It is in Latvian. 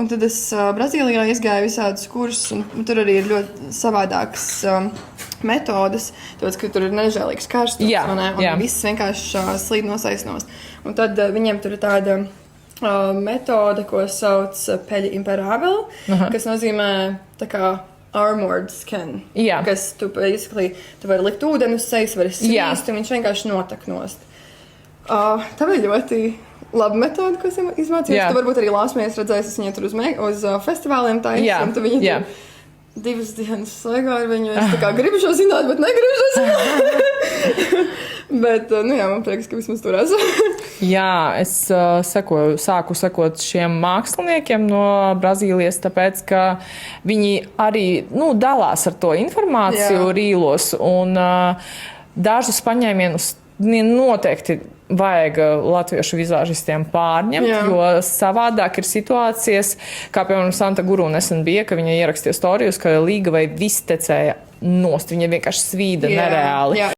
Un tad es Brazīlijā izgāju visādus kursus, un tur arī ir ļoti savādākas metodas, tāpēc, ka tur ir nežēlīgs karstums, un viss vienkārši slīd no saisnos. Un tad viņiem tur ir tāda metode, ko sauc peļi imperābeli, kas nozīmē tā kā armored skin, kas tu vari likt ūdeni uz sejas, vari svīst, un viņš vienkārši notek nost. Tā bija ļoti laba metode, ko es izmācījos. Tu varbūt arī Lāsmēs redzēsi, es viņu tur uz festivāliem taisa, un tu viņu tur 2 dienas slaigā ar viņu. Es tā kā gribu šo zināt, bet negribu šo zināt. Bet, man prieks, ka vismaz tur esmu. Es sāku sekot šiem māksliniekiem no Brazīlijas, tāpēc, ka viņi arī dalās ar to informāciju rīlos, un dažus paņēmienus noteikti vajag latviešu vizāžistiem pārņemt, jo savādāk ir situācijas, kā piemēram Santa Guru nesen bija, ka viņa ierakstīja storijus, ka Līga vai viss tecēja nost, viņa vienkārši svīda nereāli.